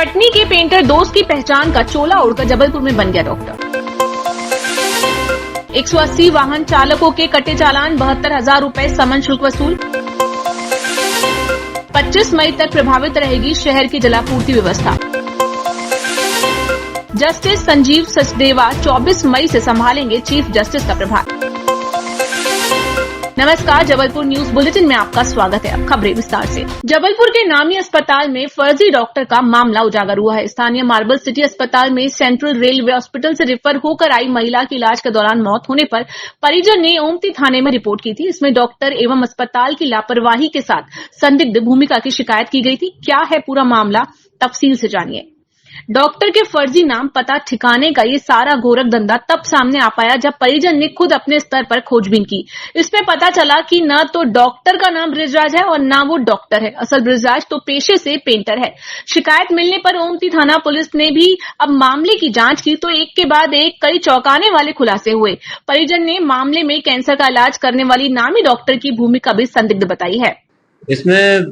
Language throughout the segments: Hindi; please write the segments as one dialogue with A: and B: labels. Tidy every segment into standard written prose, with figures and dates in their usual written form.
A: कटनी के पेंटर दोस्त की पहचान का चोला उड़कर जबलपुर में बन गया डॉक्टर। 180 वाहन चालकों के कटे चालान, 72,000 रुपए समन शुल्क वसूल। 25 मई तक प्रभावित रहेगी शहर की जलापूर्ति व्यवस्था। जस्टिस संजीव सचदेवा 24 मई से संभालेंगे चीफ जस्टिस का प्रभार। नमस्कार, जबलपुर न्यूज बुलेटिन में आपका स्वागत है। अब खबरें विस्तार से। जबलपुर के नामी अस्पताल में फर्जी डॉक्टर का मामला उजागर हुआ है। स्थानीय मार्बल सिटी अस्पताल में सेंट्रल रेलवे हॉस्पिटल से रेफर होकर आई महिला की इलाज के दौरान मौत होने पर परिजन ने ओमती थाने में रिपोर्ट की थी। इसमें डॉक्टर एवं अस्पताल की लापरवाही के साथ संदिग्ध भूमिका की शिकायत की गई थी। क्या है पूरा मामला, तफसील से जानिए। डॉक्टर के फर्जी नाम, पता, ठिकाने का ये सारा गोरख धंधा तब सामने आ पाया जब परिजन ने खुद अपने स्तर पर खोजबीन की। इसमें पता चला कि न तो डॉक्टर का नाम बृजराज है और न वो डॉक्टर है। असल बृजराज तो पेशे से पेंटर है। शिकायत मिलने पर ओमती थाना पुलिस ने भी अब मामले की जांच की तो एक के बाद एक कई चौंकाने वाले खुलासे हुए। परिजन ने मामले में कैंसर का इलाज करने वाली नामी डॉक्टर की भूमिका भी संदिग्ध बताई है।
B: इसमें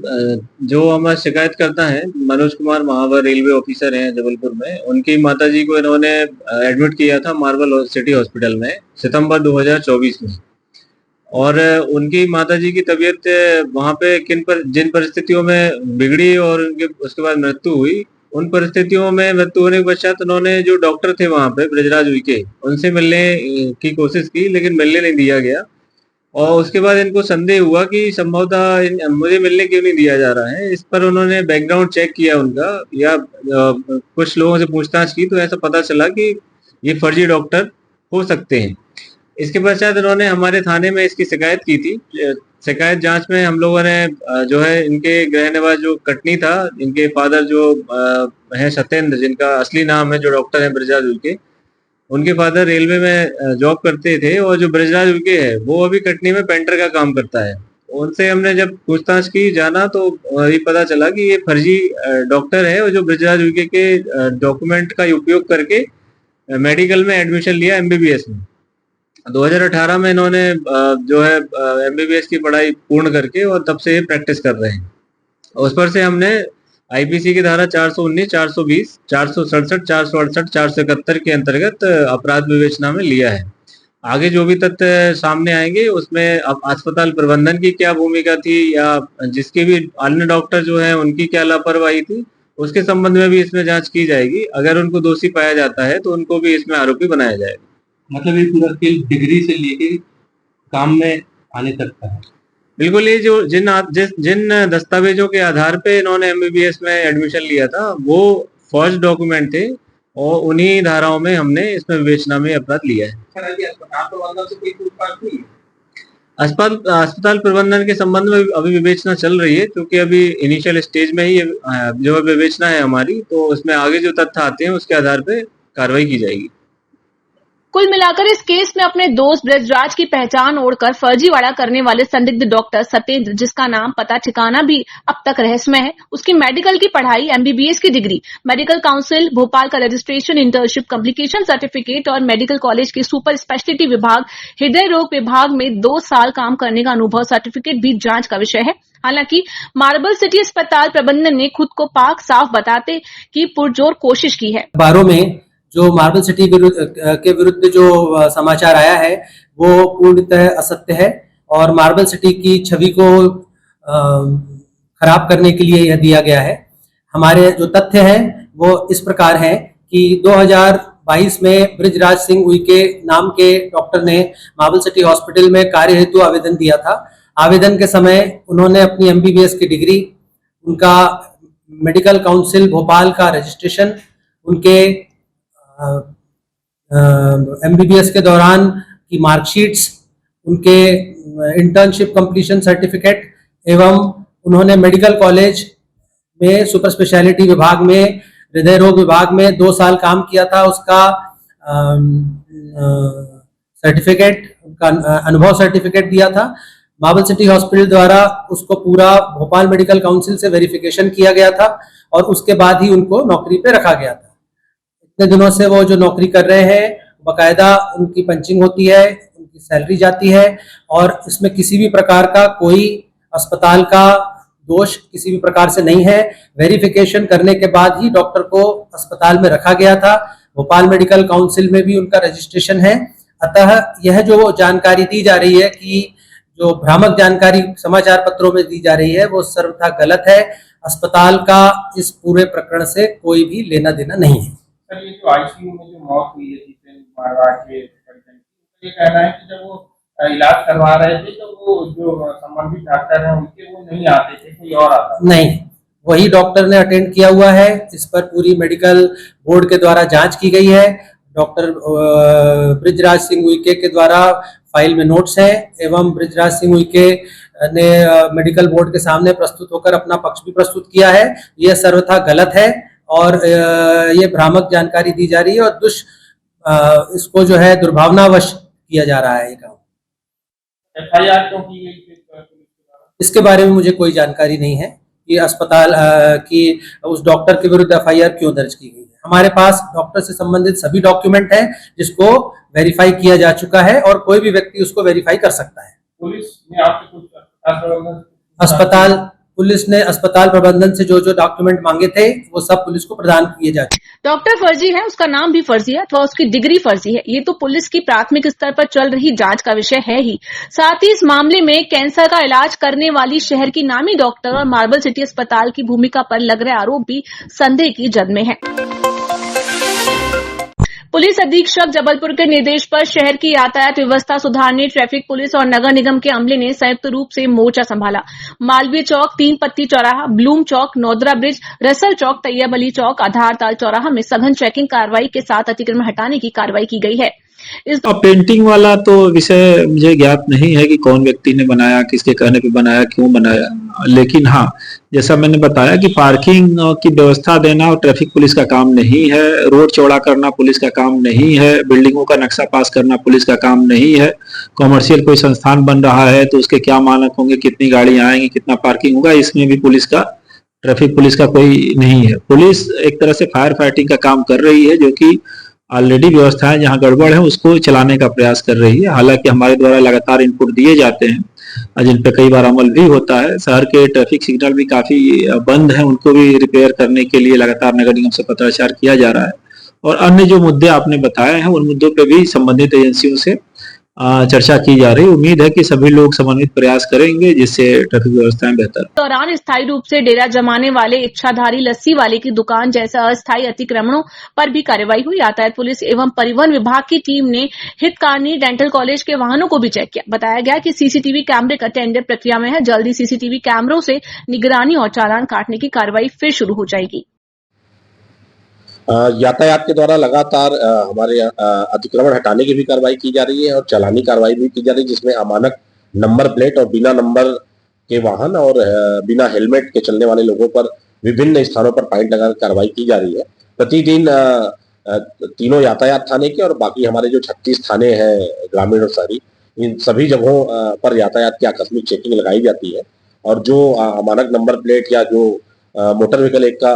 B: जो हमारा शिकायत करता है मनोज कुमार महावर, रेलवे ऑफिसर हैं जबलपुर में, उनकी माताजी को इन्होंने एडमिट किया था मार्बल सिटी हॉस्पिटल में सितंबर 2024 में। और उनकी माताजी की तबीयत वहां पे जिन परिस्थितियों में बिगड़ी और उसके बाद मृत्यु हुई, उन परिस्थितियों में मृत्यु होने के पश्चात उन्होंने जो डॉक्टर थे वहां पे बृजराज उइके, उनसे मिलने की कोशिश की लेकिन मिलने नहीं दिया गया। और उसके बाद इनको संदेह हुआ कि संभवतः मुझे मिलने क्यों नहीं दिया जा रहा है। इस पर उन्होंने बैकग्राउंड चेक किया उनका, या कुछ लोगों से पूछताछ की तो ऐसा पता चला कि ये फर्जी डॉक्टर हो सकते हैं। इसके पश्चात इन्होंने हमारे थाने में इसकी शिकायत की थी। शिकायत जांच में हम लोगों ने जो है इनके गृह निवास जो कटनी था, इनके फादर जो है सत्येंद्र, जिनका असली नाम है जो डॉक्टर है बृजराज उइके, उनके फादर रेलवे में जॉब करते थे और जो बृजराज उइके है वो अभी कटनी में पेंटर का काम करता है। उनसे हमने जब पूछताछ की जाना तो ये पता चला कि ये फर्जी डॉक्टर है और जो बृजराज उइके के डॉक्यूमेंट का उपयोग करके मेडिकल में एडमिशन लिया एमबीबीएस में। 2018 में इन्होंने जो है एमबीबीएस की पढ़ाई पूर्ण करके और तब से ये प्रैक्टिस कर रहे हैं। उस पर से हमने आईपीसी की धारा 419, 420, 467, 468, 471 के अंतर्गत अपराध विवेचना में लिया है। आगे जो भी तथ्य सामने आएंगे उसमें अब अस्पताल प्रबंधन की क्या भूमिका थी या जिसके भी अन्य डॉक्टर जो है उनकी क्या लापरवाही थी, उसके संबंध में भी इसमें जांच की जाएगी। अगर उनको दोषी पाया जाता है तो उनको भी इसमें आरोपी बनाया जाएगा।
C: मतलब ये पूरा खेल डिग्री से लेके काम में आने तक का है।
B: बिल्कुल, ये जो जिन दस्तावेजों के आधार पे इन्होंने एमबीबीएस में एडमिशन लिया था वो फर्स्ट डॉक्यूमेंट थे और उन्हीं धाराओं में हमने इसमें विवेचना में अपराध लिया है। अस्पताल प्रबंधन के संबंध में अभी विवेचना चल रही है, क्योंकि अभी इनिशियल स्टेज में ही जो विवेचना है हमारी, तो उसमें आगे जो तथ्य आते हैं उसके आधार पे कार्रवाई की जाएगी।
A: कुल मिलाकर इस केस में अपने दोस्त बृजराज की पहचान ओढ़कर फर्जीवाड़ा करने वाले संदिग्ध डॉक्टर सत्येंद्र, जिसका नाम, पता, ठिकाना भी अब तक रहस्यमय है, उसकी मेडिकल की पढ़ाई, एमबीबीएस की डिग्री, मेडिकल काउंसिल भोपाल का रजिस्ट्रेशन, इंटर्नशिप, कम्प्लीकेशन सर्टिफिकेट और मेडिकल कॉलेज के सुपर स्पेशलिटी विभाग, हृदय रोग विभाग में 2 साल काम करने का अनुभव सर्टिफिकेट भी जांच का विषय है। हालांकि मार्बल सिटी अस्पताल प्रबंधन ने खुद को पाक साफ बताते की पुरजोर कोशिश की है।
D: अखबारों में जो मार्बल सिटी के विरुद्ध जो समाचार आया है वो पूर्णतः असत्य है और मार्बल सिटी की छवि को खराब करने के लिए यह दिया गया है। हमारे जो तथ्य हैं वो इस प्रकार हैं कि 2022 में बृजराज सिंह उइके नाम के डॉक्टर ने मार्बल सिटी हॉस्पिटल में कार्य हेतु आवेदन दिया था। आवेदन के समय उन्होंने अपनी एमबीबीएस की डिग्री, उनका मेडिकल काउंसिल भोपाल का रजिस्ट्रेशन, उनके एमबीबीएस के दौरान की मार्कशीट्स, उनके इंटर्नशिप कंप्लीशन सर्टिफिकेट एवं उन्होंने मेडिकल कॉलेज में सुपर स्पेशलिटी विभाग में, हृदय रोग विभाग में 2 साल काम किया था, उसका सर्टिफिकेट, उनका अनुभव सर्टिफिकेट दिया था। मार्बल सिटी हॉस्पिटल द्वारा उसको पूरा भोपाल मेडिकल काउंसिल से वेरिफिकेशन किया गया था और उसके बाद ही उनको नौकरी पे रखा गया था। इतने दिनों से वो जो नौकरी कर रहे हैं, बाकायदा उनकी पंचिंग होती है, उनकी सैलरी जाती है और इसमें किसी भी प्रकार का कोई अस्पताल का दोष किसी भी प्रकार से नहीं है। वेरिफिकेशन करने के बाद ही डॉक्टर को अस्पताल में रखा गया था। भोपाल मेडिकल काउंसिल में भी उनका रजिस्ट्रेशन है। अतः यह जो जानकारी दी जा रही है कि जो भ्रामक जानकारी समाचार पत्रों में दी जा रही है वो सर्वथा गलत है। अस्पताल का इस पूरे प्रकरण से कोई भी लेना देना नहीं है।
E: सर, ये जो आईसीयू में जो मौत हुई है जितेंद्र कुमार के परिजन की, ये कहना है कि जब वो इलाज करवा रहे थे तो वो जो संबंधित डॉक्टर हैं उनके वो नहीं आते थे, कोई और आता था।
D: नहीं, वही डॉक्टर ने अटेंड किया हुआ है। इस पर पूरी मेडिकल बोर्ड के द्वारा जांच की गई है। डॉक्टर बृजराज सिंह उइके के द्वारा फाइल में नोट्स हैं एवं बृजराज सिंह उइके ने मेडिकल बोर्ड के सामने प्रस्तुत होकर अपना पक्ष भी प्रस्तुत किया है। यह सर्वथा गलत है और ये भ्रामक जानकारी दी जा रही है और इसको जो है दुर्भावनावश किया जा रहा है ये काम।
E: एफआईआर क्यों की गई?
D: इसके बारे में मुझे कोई जानकारी नहीं है कि अस्पताल की उस डॉक्टर के विरुद्ध एफआईआर क्यों दर्ज की गई है। हमारे पास डॉक्टर से संबंधित सभी डॉक्यूमेंट हैं जिसको वेरीफाई किया जा चुका है और कोई भी व्यक्ति उसको वेरीफाई कर सकता है। पुलिस ने अस्पताल प्रबंधन से जो डॉक्यूमेंट मांगे थे वो सब पुलिस को प्रदान किए जा चुके।
A: डॉक्टर फर्जी है, उसका नाम भी फर्जी है अथवा उसकी डिग्री फर्जी है, ये तो पुलिस की प्राथमिक स्तर पर चल रही जांच का विषय है ही। साथ ही इस मामले में कैंसर का इलाज करने वाली शहर की नामी डॉक्टर और मार्बल सिटी अस्पताल की भूमिका पर लग रहे आरोप भी संदेह की जद में है। पुलिस अधीक्षक जबलपुर के निर्देश पर शहर की यातायात व्यवस्था सुधारने ट्रैफिक पुलिस और नगर निगम के अमले ने संयुक्त रूप से मोर्चा संभाला। मालवीय चौक, तीन पत्ती चौराहा, ब्लूम चौक, नोदरा ब्रिज, रसल चौक, तैयब अली चौक, आधारताल चौराहा में सघन चेकिंग कार्रवाई के साथ अतिक्रमण हटाने की कार्रवाई की गई है।
F: पेंटिंग वाला तो विषय मुझे ज्ञात नहीं है कि कौन व्यक्ति ने बनाया, किसके कहने पे बनाया, क्यों बनाया, लेकिन हाँ, जैसा मैंने बताया कि पार्किंग की व्यवस्था देना ट्रैफिक पुलिस का काम नहीं है, रोड चौड़ा करना पुलिस का काम नहीं है, बिल्डिंगों का नक्शा पास करना पुलिस का काम नहीं है। कॉमर्शियल कोई संस्थान बन रहा है तो उसके क्या मानक होंगे, कितनी गाड़ियां आएंगी, कितना पार्किंग होगा, इसमें भी ट्रैफिक पुलिस का कोई नहीं है। पुलिस एक तरह से फायर फाइटिंग का काम कर रही है, जो कि ऑलरेडी व्यवस्थाएं जहां गड़बड़ है उसको चलाने का प्रयास कर रही है। हालांकि हमारे द्वारा लगातार इनपुट दिए जाते हैं जिन पे कई बार अमल भी होता है। शहर के ट्रैफिक सिग्नल भी काफी बंद हैं, उनको भी रिपेयर करने के लिए लगातार नगर निगम से पत्राचार किया जा रहा है। और अन्य जो मुद्दे आपने बताए हैं उन मुद्दों पे भी संबंधित एजेंसियों से चर्चा की जा रही है। उम्मीद है कि सभी लोग समन्वित प्रयास करेंगे जिससे ट्रैफिक व्यवस्थाएं बेहतर।
A: दौरान स्थायी रूप से डेरा जमाने वाले इच्छाधारी लस्सी वाले की दुकान जैसा अस्थायी अतिक्रमणों पर भी कार्रवाई हुई। यातायात पुलिस एवं परिवहन विभाग की टीम ने हितकारनी डेंटल कॉलेज के वाहनों को भी चेक किया। बताया गया कि सीसीटीवी कैमरे का टेंडर प्रक्रिया में है। जल्दी सीसीटीवी कैमरों से निगरानी और चालान काटने की कार्रवाई फिर शुरू हो जाएगी।
G: यातायात के द्वारा लगातार हमारे अतिक्रमण हटाने की भी कार्रवाई की जा रही है और चालानी कार्रवाई भी की जा रही है, जिसमें अमानक नंबर प्लेट और बिना नंबर के वाहन और बिना हेलमेट के चलने वाले लोगों पर विभिन्न स्थानों पर फाइन लगाकर कार्रवाई की जा रही है। प्रतिदिन तीनों यातायात थाने के और बाकी हमारे जो 36 थाने हैं ग्रामीण और शहरी, इन सभी जगहों पर यातायात की आकस्मिक चेकिंग लगाई जाती है और जो अमानक नंबर प्लेट या जो मोटर व्हीकल एक्ट का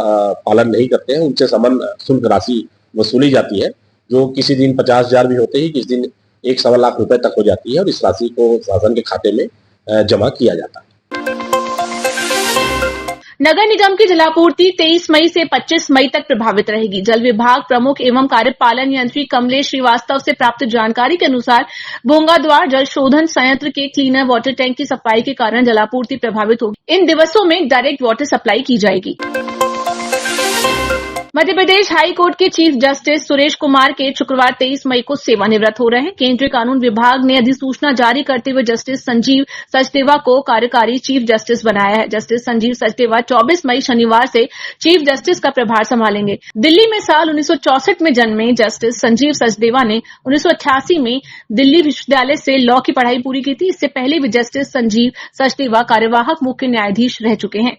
G: पालन नहीं करते हैं उनसे समन शुल्क राशि वसूली जाती है, जो किसी दिन 50,000 भी होते ही, किसी दिन 1.25 लाख रुपए तक हो जाती है और इस राशि को शासन के खाते में जमा किया जाता है।
A: नगर निगम की जलापूर्ति 23 मई से 25 मई तक प्रभावित रहेगी। जल विभाग प्रमुख एवं कार्यपालन यंत्री कमलेश श्रीवास्तव से प्राप्त जानकारी के अनुसार भोंगाद्वार जल शोधन संयंत्र के क्लीनर वाटर टैंक की सफाई के कारण जलापूर्ति प्रभावित होगी। इन दिवसों में डायरेक्ट वाटर सप्लाई की जाएगी। मध्य प्रदेश हाई कोर्ट के चीफ जस्टिस सुरेश कुमार के शुक्रवार 23 मई को सेवानिवृत्त हो रहे हैं। केंद्रीय कानून विभाग ने अधिसूचना जारी करते हुए जस्टिस संजीव सचदेवा को कार्यकारी चीफ जस्टिस बनाया है। जस्टिस संजीव सचदेवा 24 मई शनिवार से चीफ जस्टिस का प्रभार संभालेंगे। दिल्ली में साल 1964 में जन्मे जस्टिस संजीव सचदेवा ने 1988 में दिल्ली विश्वविद्यालय से लॉ की पढ़ाई पूरी की थी। इससे पहले भी जस्टिस संजीव सचदेवा कार्यवाहक मुख्य न्यायाधीश रह चुके हैं।